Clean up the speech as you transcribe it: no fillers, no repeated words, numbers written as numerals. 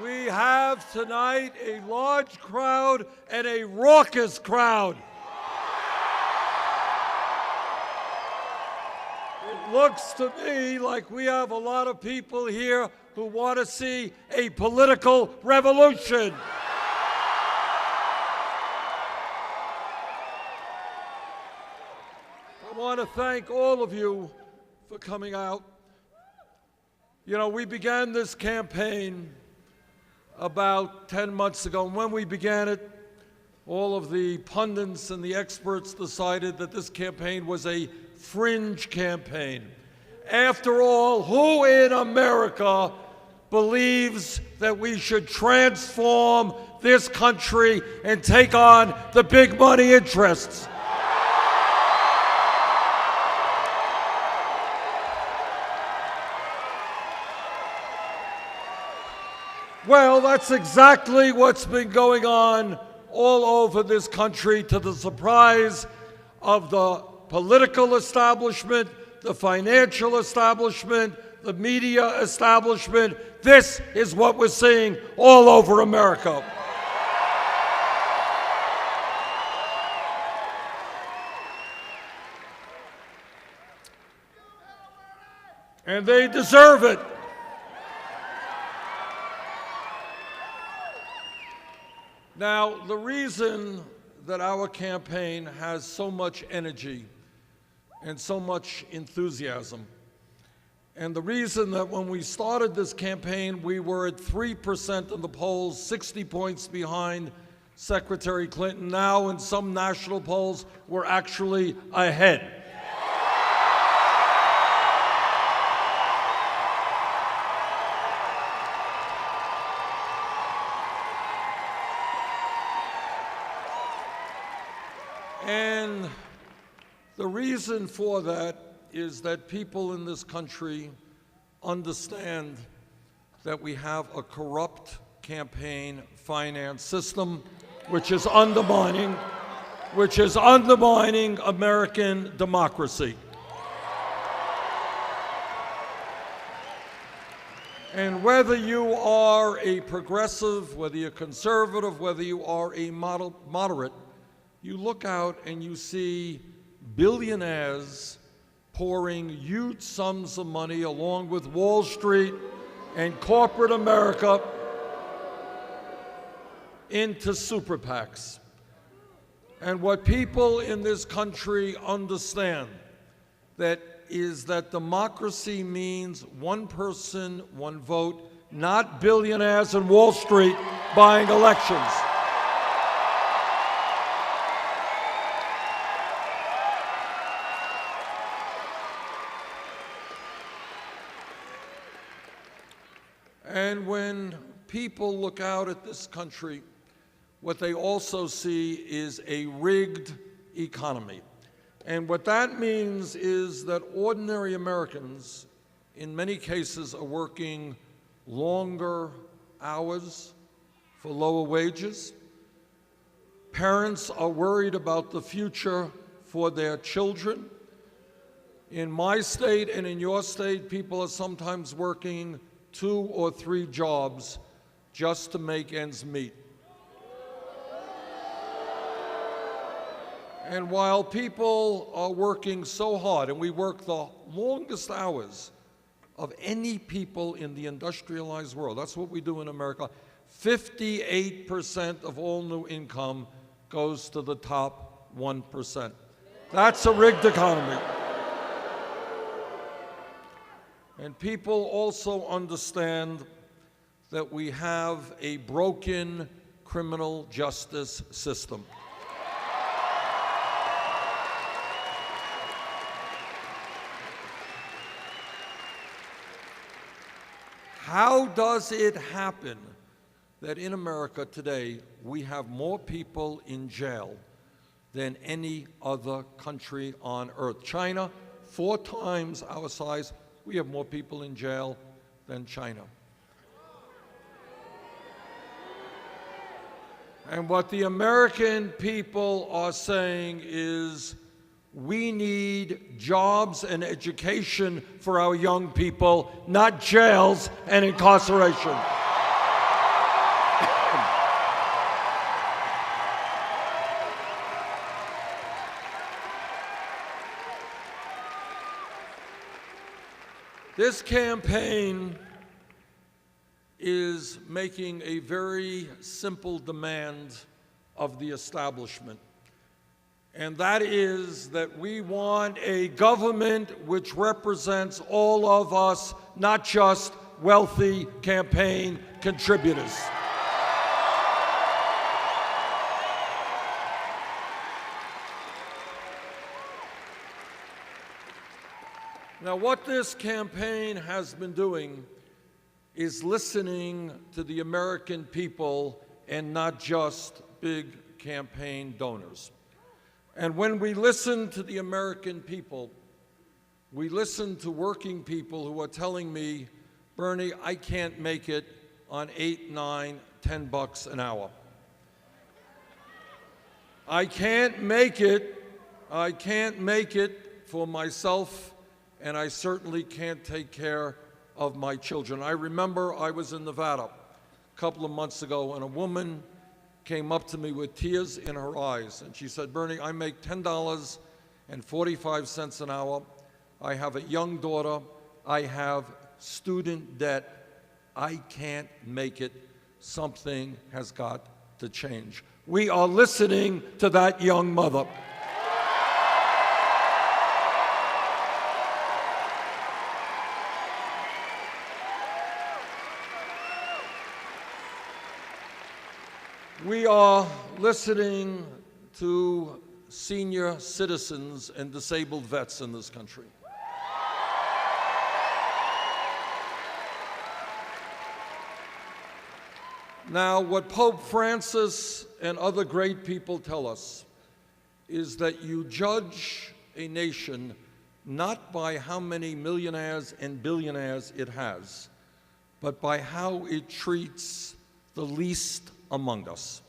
We have tonight a large crowd and a raucous crowd. It looks to me like we have a lot of people here who want to see a political revolution. I want to thank all of you for coming out. You know, we began this campaign about 10 months ago, and when we began it, all of the pundits and the experts decided that this campaign was a fringe campaign. After all, who in America believes that we should transform this country and take on the big money interests? Well, that's exactly what's been going on all over this country, to the surprise of the political establishment, the financial establishment, the media establishment. This is what we're seeing all over America. And they deserve it. Now, the reason that our campaign has so much energy and so much enthusiasm, and the reason that when we started this campaign, we were at 3% in the polls, 60 points behind Secretary Clinton. Now, in some national polls, we're actually ahead. And the reason for that is that people in this country understand that we have a corrupt campaign finance system which is undermining American democracy. And whether you are a progressive, whether you're conservative, whether you are a moderate, you look out and you see billionaires pouring huge sums of money along with Wall Street and corporate America into super PACs. And what people in this country understand is that democracy means one person, one vote, not billionaires and Wall Street buying elections. And when people look out at this country, what they also see is a rigged economy. And what that means is that ordinary Americans, in many cases, are working longer hours for lower wages. Parents are worried about the future for their children. In my state and in your state, people are sometimes working 2 or 3 jobs just to make ends meet. And while people are working so hard, and we work the longest hours of any people in the industrialized world, that's what we do in America, 58% of all new income goes to the top 1%. That's a rigged economy. And people also understand that we have a broken criminal justice system. How does it happen that in America today we have more people in jail than any other country on earth? China, 4 times our size. We have more people in jail than China. And what the American people are saying is, we need jobs and education for our young people, not jails and incarceration. This campaign is making a very simple demand of the establishment, and that is that we want a government which represents all of us, not just wealthy campaign contributors. Now, what this campaign has been doing is listening to the American people and not just big campaign donors. And when we listen to the American people, we listen to working people who are telling me, Bernie, I can't make it on $8, $9, $10 an hour. I can't make it for myself, and I certainly can't take care of my children. I remember I was in Nevada a couple of months ago, and a woman came up to me with tears in her eyes, and she said, Bernie, I make $10.45 an hour. I have a young daughter. I have student debt. I can't make it. Something has got to change. We are listening to that young mother. We are listening to senior citizens and disabled vets in this country. Now, what Pope Francis and other great people tell us is that you judge a nation not by how many millionaires and billionaires it has, but by how it treats the least among us.